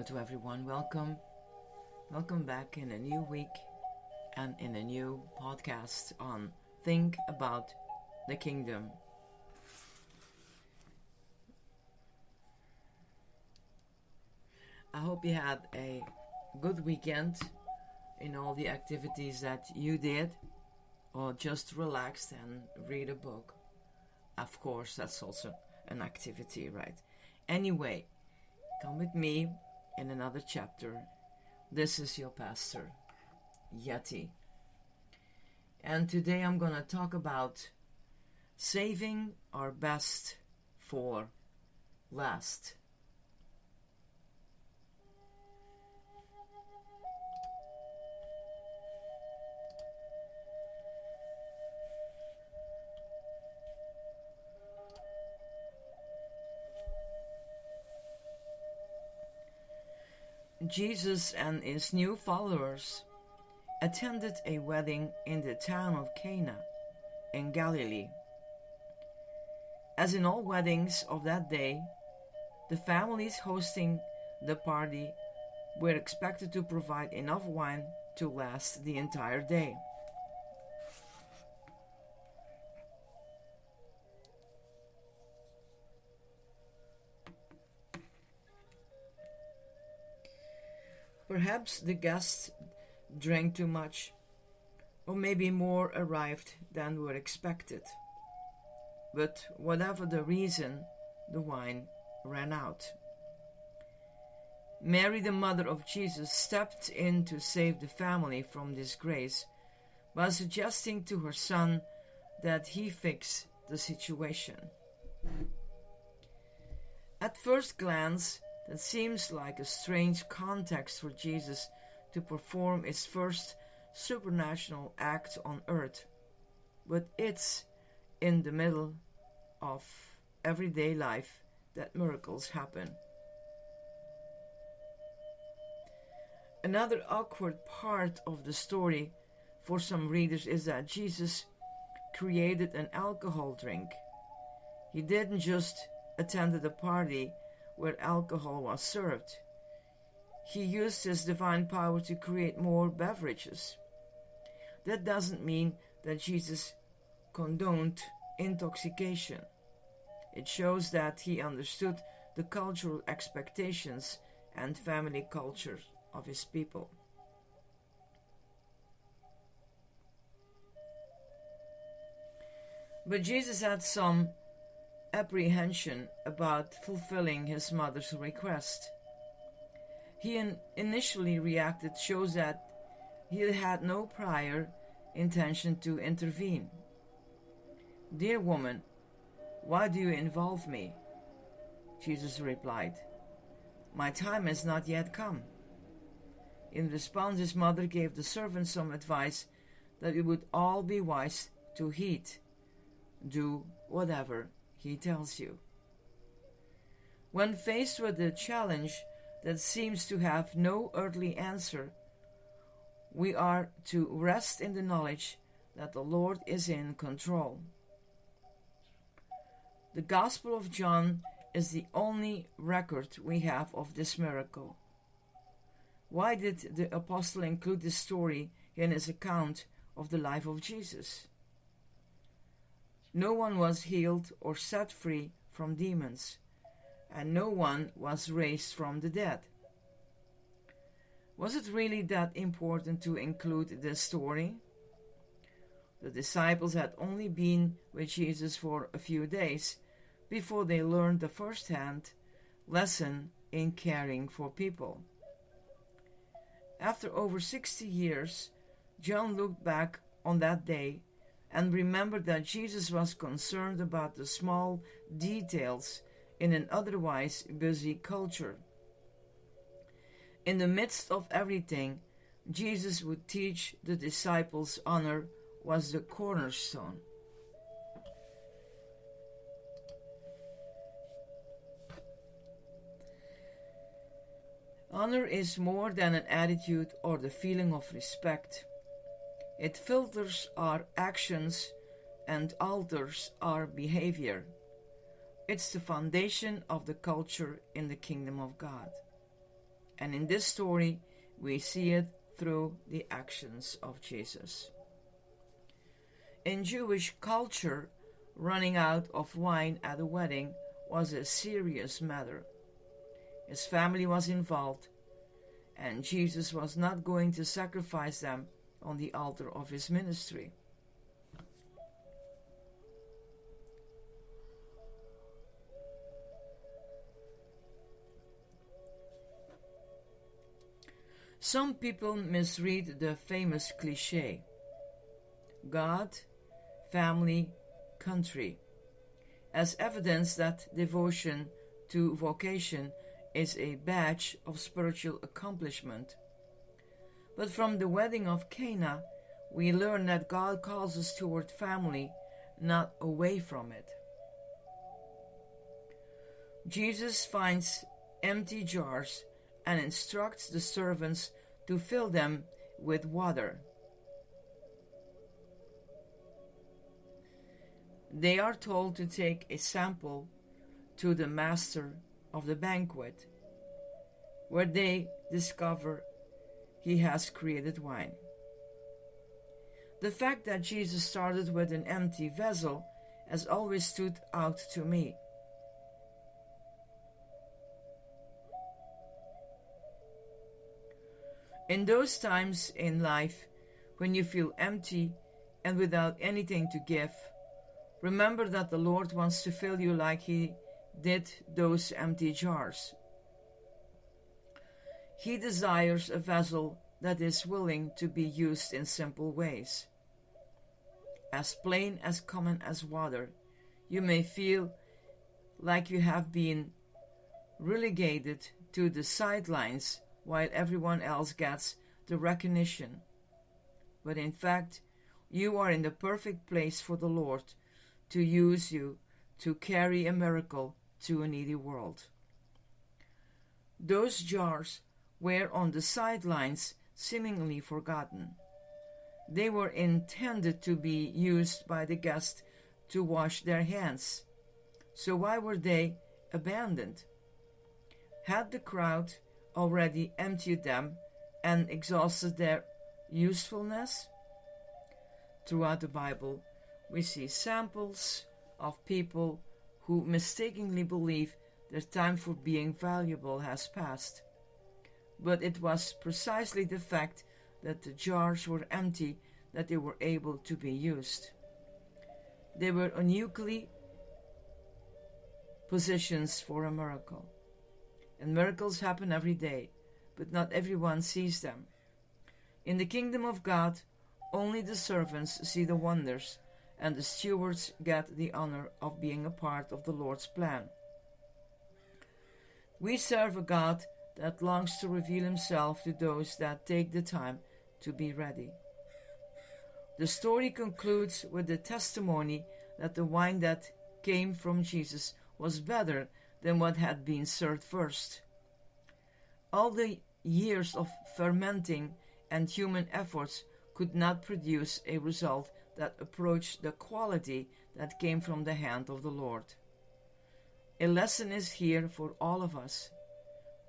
Hello to everyone. Welcome. Welcome back in a new week and in a new podcast on Think About the Kingdom. I hope you had a good weekend in all the activities that you did, or just relaxed and read a book. Of course, that's also an activity, right? Anyway, come with me in another chapter. This is your pastor, Yeti. And today I'm going to talk about saving our best for last. Jesus and his new followers attended a wedding in the town of Cana in Galilee. As in all weddings of that day, the families hosting the party were expected to provide enough wine to last the entire day. Perhaps the guests drank too much, or maybe more arrived than were expected. But whatever the reason, the wine ran out. Mary, the mother of Jesus, stepped in to save the family from disgrace by suggesting to her son that he fix the situation. At first glance, that seems like a strange context for Jesus to perform his first supernatural act on earth, but it's in the middle of everyday life that miracles happen. Another awkward part of the story for some readers is that Jesus created an alcohol drink. He didn't just attend a party where alcohol was served. He used his divine power to create more beverages. That doesn't mean that Jesus condoned intoxication. It shows that he understood the cultural expectations and family culture of his people. But Jesus had some apprehension about fulfilling his mother's request. He initially reacted shows that he had no prior intention to intervene. "Dear woman, why do you involve me?" Jesus replied, "My time has not yet come." In response, his mother gave the servant some advice that we would all be wise to heed. Do whatever he tells you. When faced with a challenge that seems to have no earthly answer, we are to rest in the knowledge that the Lord is in control. The Gospel of John is the only record we have of this miracle. Why did the apostle include this story in his account of the life of Jesus? No one was healed or set free from demons, and no one was raised from the dead. Was it really that important to include this story? The disciples had only been with Jesus for a few days before they learned the first-hand lesson in caring for people. After over 60 years, John looked back on that day and remembered that Jesus was concerned about the small details in an otherwise busy culture. In the midst of everything, Jesus would teach the disciples honor was the cornerstone. Honor is more than an attitude or the feeling of respect. It filters our actions and alters our behavior. It's the foundation of the culture in the kingdom of God. And in this story, we see it through the actions of Jesus. In Jewish culture, running out of wine at a wedding was a serious matter. His family was involved, and Jesus was not going to sacrifice them on the altar of his ministry. Some people misread the famous cliché: God, family, country, as evidence that devotion to vocation is a badge of spiritual accomplishment. But from the wedding of Cana, we learn that God calls us toward family, not away from it. Jesus finds empty jars and instructs the servants to fill them with water. They are told to take a sample to the master of the banquet, where they discover he has created wine. The fact that Jesus started with an empty vessel has always stood out to me. In those times in life when you feel empty and without anything to give, remember that the Lord wants to fill you like he did those empty jars. He desires a vessel that is willing to be used in simple ways. As plain as common as water, you may feel like you have been relegated to the sidelines while everyone else gets the recognition. But in fact, you are in the perfect place for the Lord to use you to carry a miracle to a needy world. Those jars were on the sidelines, seemingly forgotten. They were intended to be used by the guests to wash their hands. So why were they abandoned? Had the crowd already emptied them and exhausted their usefulness? Throughout the Bible, we see samples of people who mistakenly believe their time for being valuable has passed. But it was precisely the fact that the jars were empty that they were able to be used. They were uniquely positions for a miracle. And miracles happen every day, but not everyone sees them. In the kingdom of God, only the servants see the wonders, and the stewards get the honor of being a part of the Lord's plan. We serve a God that longs to reveal himself to those that take the time to be ready. The story concludes with the testimony that the wine that came from Jesus was better than what had been served first. All the years of fermenting and human efforts could not produce a result that approached the quality that came from the hand of the Lord. A lesson is here for all of us.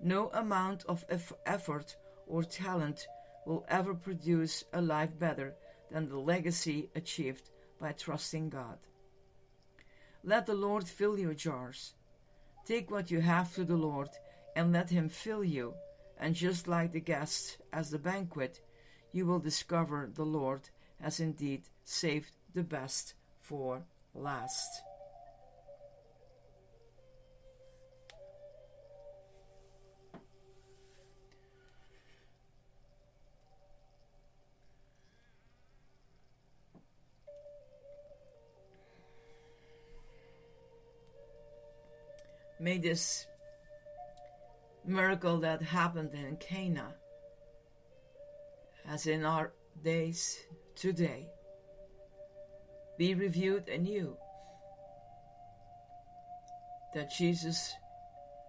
No amount of effort or talent will ever produce a life better than the legacy achieved by trusting God. Let the Lord fill your jars. Take what you have to the Lord and let him fill you, and just like the guests at the banquet, you will discover the Lord has indeed saved the best for last. May this miracle that happened in Cana, as in our days today, be reviewed anew. That Jesus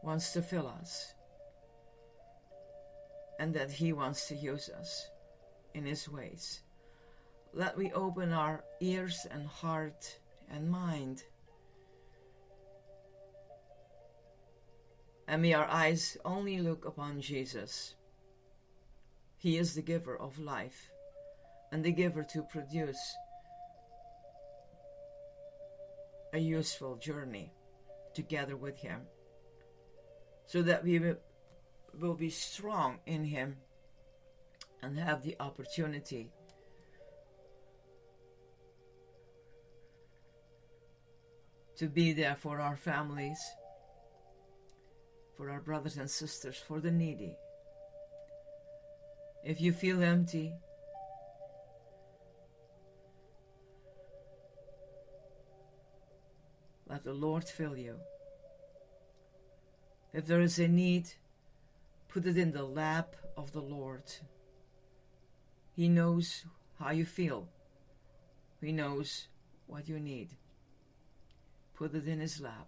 wants to fill us, and that he wants to use us in his ways. Let we open our ears and heart and mind and may our eyes only look upon Jesus. He is the giver of life and the giver to produce a useful journey together with Him, so that we will be strong in Him and have the opportunity to be there for our families, for our brothers and sisters, for the needy. If you feel empty, let the Lord fill you. If there is a need, put it in the lap of the Lord. He knows how you feel. He knows what you need. Put it in His lap.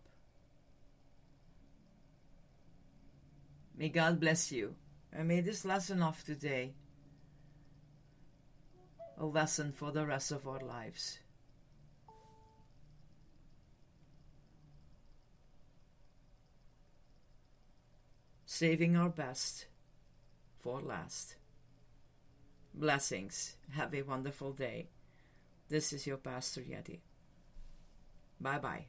May God bless you, and may this lesson of today a lesson for the rest of our lives. Saving our best for last. Blessings. Have a wonderful day. This is your Pastor Yeti. Bye-bye.